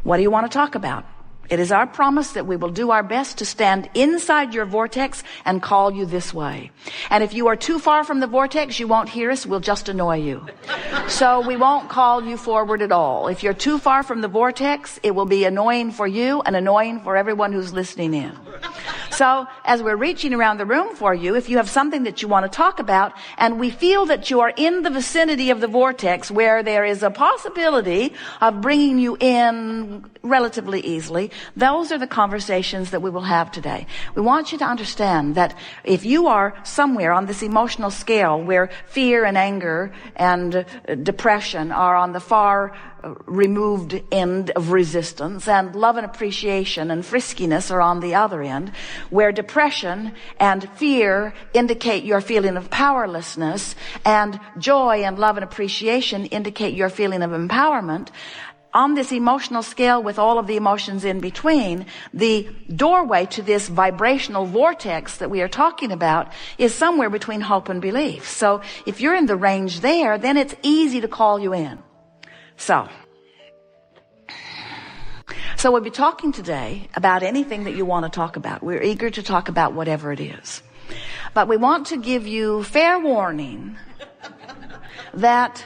What do you want to talk about? It is our promise that we will do our best to stand inside your vortex and call you this way. And if you are too far from the vortex, you won't hear us. We'll just annoy you. So we won't call you forward at all. If you're too far from the vortex, it will be annoying for you and annoying for everyone who's listening in. So as we're reaching around the room for you, if you have something that you want to talk about and we feel that you are in the vicinity of the vortex where there is a possibility of bringing you in relatively easily, those are the conversations that we will have today. We want you to understand that if you are somewhere on this emotional scale where fear and anger and depression are on the far removed end of resistance, and love and appreciation and friskiness are on the other end, where depression and fear indicate your feeling of powerlessness, and joy and love and appreciation indicate your feeling of empowerment, on this emotional scale with all of the emotions in between, the doorway to this vibrational vortex that we are talking about is somewhere between hope and belief. So if you're in the range there, then it's easy to call you in. So we'll be talking today about anything that you want to talk about. We're eager to talk about whatever it is. But we want to give you fair warning that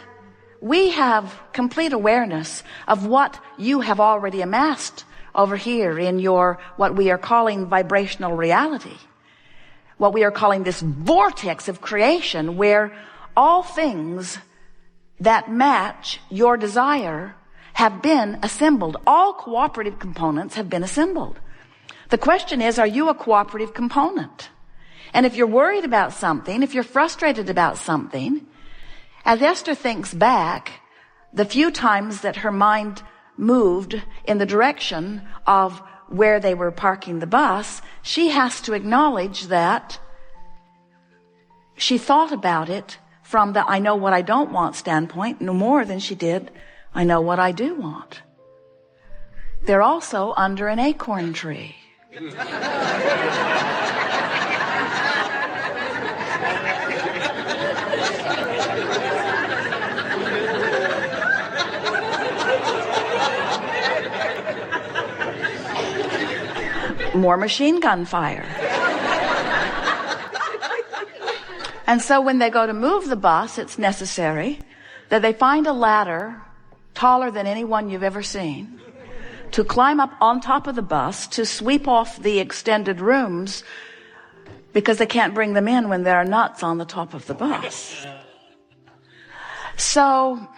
we have complete awareness of what you have already amassed over here in your, what we are calling vibrational reality. What we are calling this vortex of creation, where all things that match your desire have been assembled. All cooperative components have been assembled. The question is, are you a cooperative component? And if you're worried about something, if you're frustrated about something, as Esther thinks back, the few times that her mind moved in the direction of where they were parking the bus, she has to acknowledge that she thought about it from the I know what I don't want standpoint no more than she did I know what I do want. They're also under an acorn tree. More machine gun fire. And so when they go to move the bus, it's necessary that they find a ladder taller than anyone you've ever seen to climb up on top of the bus to sweep off the extended rooms, because they can't bring them in when there are nuts on the top of the bus. So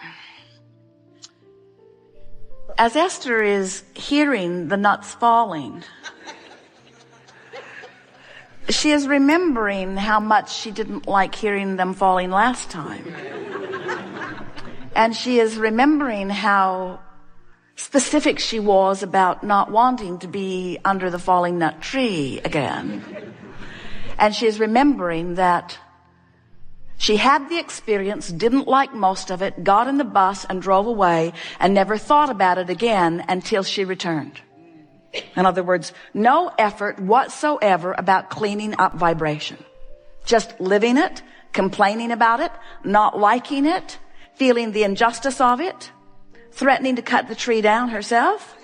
as Esther is hearing the nuts falling, she is remembering how much she didn't like hearing them falling last time. And she is remembering how specific she was about not wanting to be under the falling nut tree again. And she is remembering that she had the experience, didn't like most of it, got in the bus and drove away, and never thought about it again until she returned. In other words, no effort whatsoever about cleaning up vibration. Just living it, complaining about it, not liking it, feeling the injustice of it, threatening to cut the tree down herself.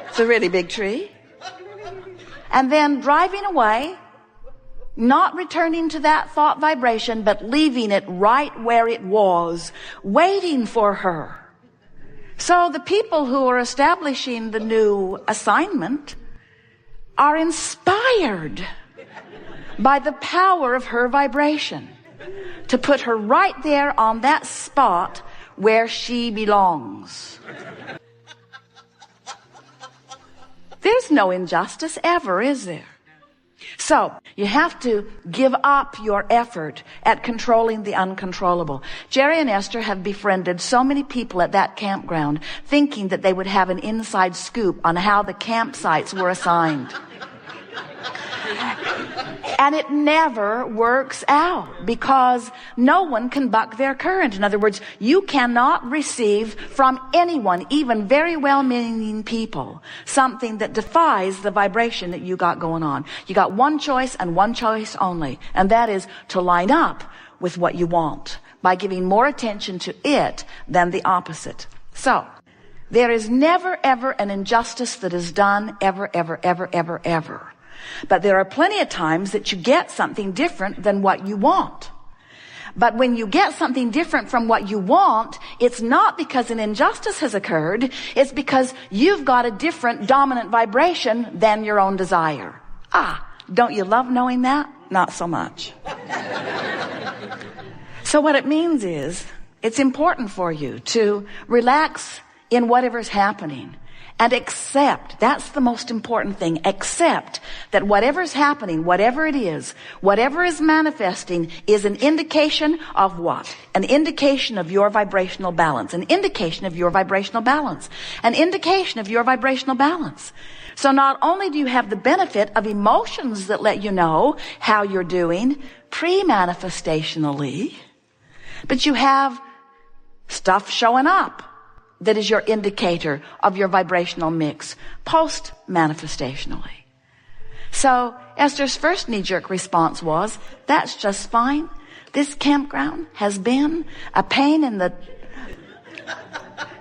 It's a really big tree. And then driving away, not returning to that thought vibration, but leaving it right where it was, waiting for her. So the people who are establishing the new assignment are inspired by the power of her vibration to put her right there on that spot where she belongs. There's no injustice ever, is there? So you have to give up your effort at controlling the uncontrollable. Jerry and Esther have befriended so many people at that campground, thinking that they would have an inside scoop on how the campsites were assigned. And it never works out, because no one can buck their current. In other words, you cannot receive from anyone, even very well-meaning people, something that defies the vibration that you got going on. You got one choice and one choice only, and that is to line up with what you want by giving more attention to it than the opposite. So There is never, ever an injustice that is done, ever, ever, ever, ever, ever. But there are plenty of times that you get something different than what you want. But when you get something different from what you want, it's not because an injustice has occurred. It's because you've got a different dominant vibration than your own desire. Don't you love knowing that? Not so much. So what it means is, it's important for you to relax in whatever's happening and accept. That's the most important thing. Accept that whatever's happening, whatever it is, whatever is manifesting is an indication of what? An indication of your vibrational balance. An indication of your vibrational balance. An indication of your vibrational balance. So not only do you have the benefit of emotions that let you know how you're doing pre-manifestationally, but you have stuff showing up that is your indicator of your vibrational mix post-manifestationally. So Esther's first knee-jerk response was, that's just fine. This campground has been a pain in the...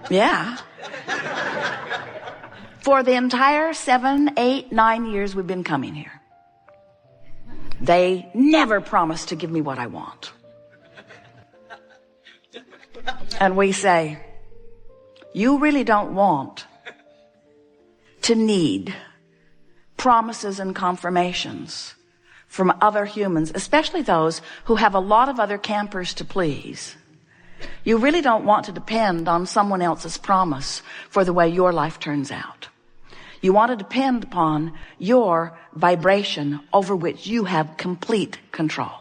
Yeah. For the entire 7, 8, 9 years we've been coming here. They never promised to give me what I want. And we say, you really don't want to need promises and confirmations from other humans, especially those who have a lot of other campers to please. You really don't want to depend on someone else's promise for the way your life turns out. You want to depend upon your vibration over which you have complete control.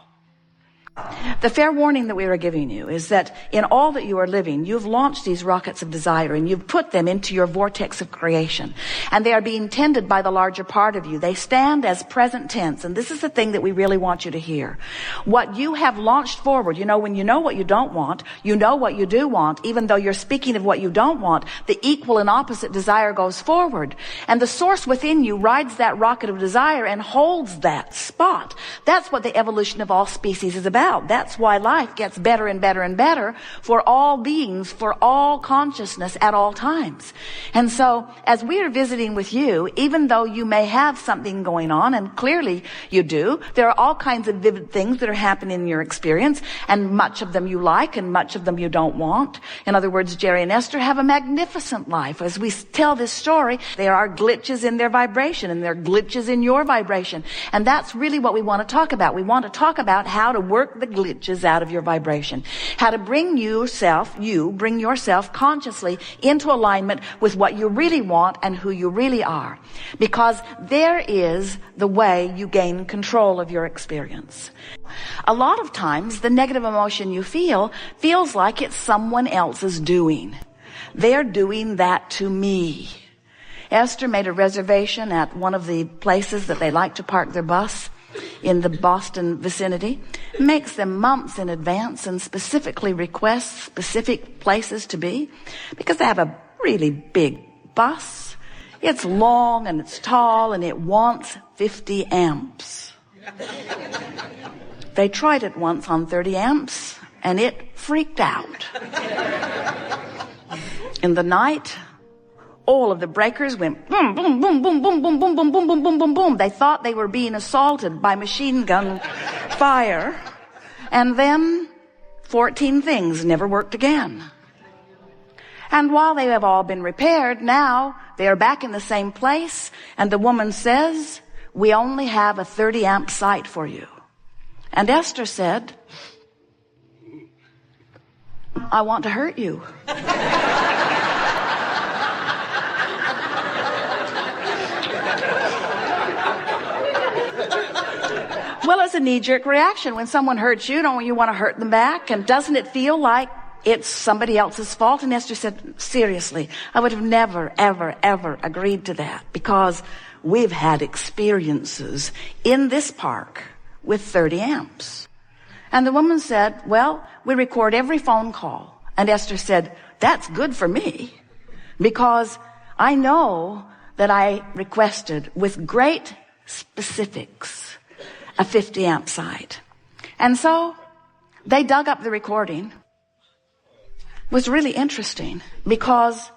The fair warning that we are giving you is that in all that you are living, you've launched these rockets of desire and you've put them into your vortex of creation. And they are being tended by the larger part of you. They stand as present tense. And this is the thing that we really want you to hear. What you have launched forward, when you know what you don't want, you know what you do want, even though you're speaking of what you don't want, the equal and opposite desire goes forward. And the source within you rides that rocket of desire and holds that spot. That's what the evolution of all species is about. That's why life gets better and better and better for all beings, for all consciousness at all times. And so as we are visiting with you, even though you may have something going on, and clearly you do, there are all kinds of vivid things that are happening in your experience, and much of them you like and much of them you don't want. In other words, Jerry and Esther have a magnificent life. As we tell this story, there are glitches in their vibration and there are glitches in your vibration. And that's really what we want to talk about. We want to talk about how to work the glitches out of your vibration. How to bring bring yourself consciously into alignment with what you really want and who you really are. Because there is the way you gain control of your experience. A lot of times, the negative emotion you feels like it's someone else's doing. They're doing that to me. Esther made a reservation at one of the places that they like to park their bus in the Boston vicinity, makes them months in advance and specifically requests specific places to be because they have a really big bus. It's long and it's tall and it wants 50 amps. They tried it once on 30 amps and it freaked out. In the night, all of the breakers went boom, boom, boom, boom, boom, boom, boom, boom, boom, boom, boom, boom, boom. They thought they were being assaulted by machine gun fire. And then 14 things never worked again. And while they have all been repaired, now they are back in the same place. And the woman says, we only have a 30 amp site for you. And Esther said, I want to hurt you. Well, it's a knee-jerk reaction. When someone hurts you, don't you want to hurt them back? And doesn't it feel like it's somebody else's fault? And Esther said, seriously, I would have never, ever, ever agreed to that because we've had experiences in this park with 30 amps. And the woman said, well, we record every phone call. And Esther said, that's good for me because I know that I requested with great specifics a 50 amp site. And so they dug up the recording. It was really interesting because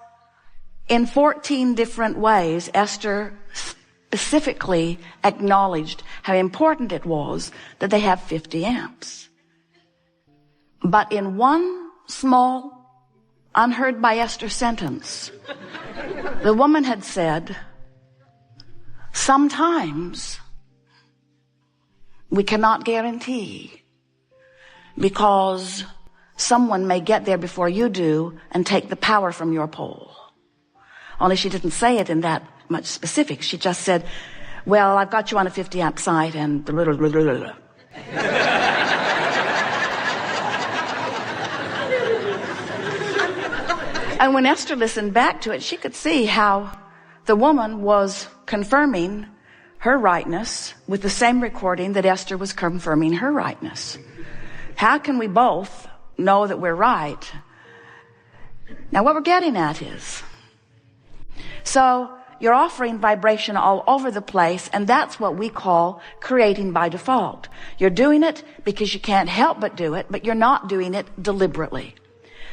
In 14 different ways, Esther specifically acknowledged how important it was that they have 50 amps. But in one small, unheard by Esther sentence, the woman had said, sometimes we cannot guarantee, because someone may get there before you do and take the power from your pole. Only she didn't say it in that much specific. She just said, well, I've got you on a 50 amp site and blah, blah, blah, blah, blah. And when Esther listened back to it, she could see how the woman was confirming her rightness with the same recording that Esther was confirming her rightness. How can we both know that we're right? Now, what we're getting at is, so you're offering vibration all over the place, and that's what we call creating by default. You're doing it because you can't help but do it, but you're not doing it deliberately.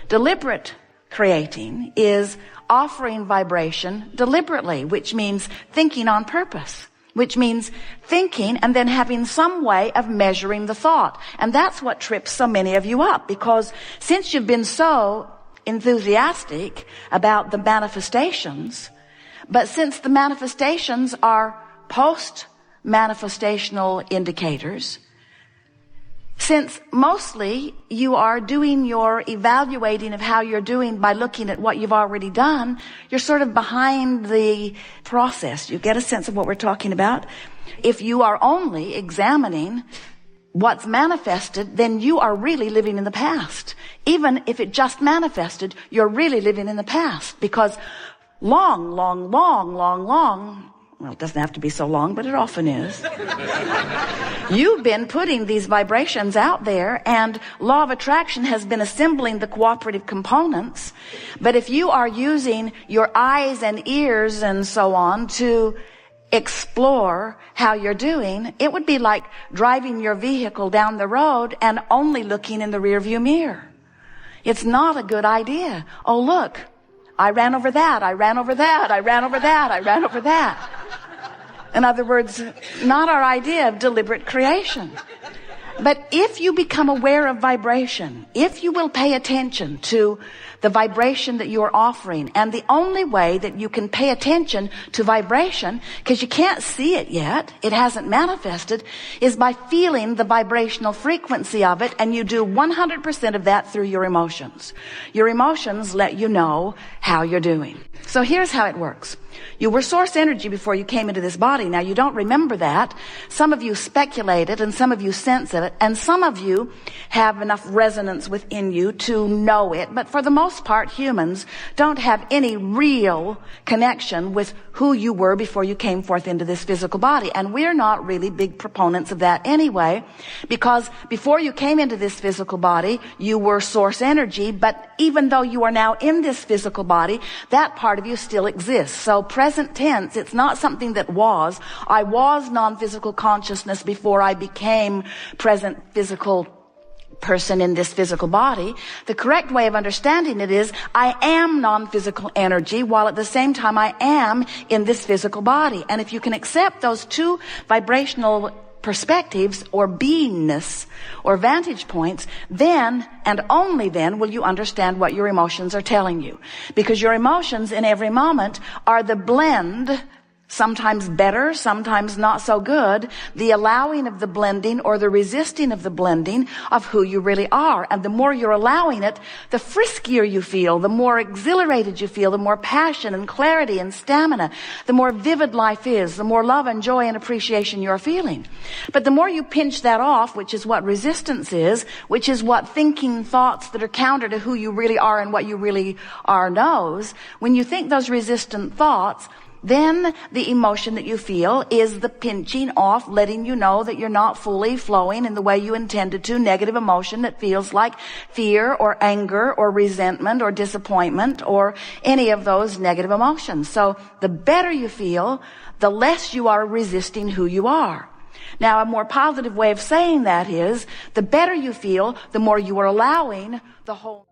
Deliberate creating is offering vibration deliberately, which means thinking on purpose, which means thinking and then having some way of measuring the thought. And that's what trips so many of you up, because since you've been so enthusiastic about the manifestations, but since the manifestations are post-manifestational indicators, since mostly you are doing your evaluating of how you're doing by looking at what you've already done, you're sort of behind the process. You get a sense of what we're talking about? If you are only examining what's manifested, then you are really living in the past. Even if it just manifested, you're really living in the past, because long, well, it doesn't have to be so long, but it often is. You've been putting these vibrations out there, and law of attraction has been assembling the cooperative components. But if you are using your eyes and ears and so on to explore how you're doing, it would be like driving your vehicle down the road and only looking in the rearview mirror. It's not a good idea. Oh, look, I ran over that, I ran over that, I ran over that, I ran over that. In other words, not our idea of deliberate creation. But if you become aware of vibration, if you will pay attention to the vibration that you're offering, and the only way that you can pay attention to vibration, because you can't see it yet, it hasn't manifested, is by feeling the vibrational frequency of it, and you do 100% of that through your emotions. Your emotions let you know how you're doing. So here's how it works. You were source energy before you came into this body. Now, you don't remember that. Some of you speculate it, and some of you sense it, and some of you have enough resonance within you to know it. But for the most part, humans don't have any real connection with who you were before you came forth into this physical body. And we're not really big proponents of that anyway, because before you came into this physical body, you were source energy. But even though you are now in this physical body, that part of you still exists. So present tense, it's not something that was. I was non-physical consciousness before I became present physical person in this physical body. The correct way of understanding it is, I am non-physical energy while at the same time I am in this physical body. And if you can accept those two vibrational perspectives or beingness or vantage points, then and only then will you understand what your emotions are telling you. Because your emotions in every moment are the blend, sometimes better, sometimes not so good, the allowing of the blending or the resisting of the blending of who you really are. And the more you're allowing it, the friskier you feel, the more exhilarated you feel, the more passion and clarity and stamina, the more vivid life is, the more love and joy and appreciation you're feeling. But the more you pinch that off, which is what resistance is, which is what thinking thoughts that are counter to who you really are and what you really are knows, when you think those resistant thoughts, then the emotion that you feel is the pinching off, letting you know that you're not fully flowing in the way you intended to. Negative emotion that feels like fear or anger or resentment or disappointment or any of those negative emotions. So the better you feel, the less you are resisting who you are. Now, a more positive way of saying that is, the better you feel, the more you are allowing the whole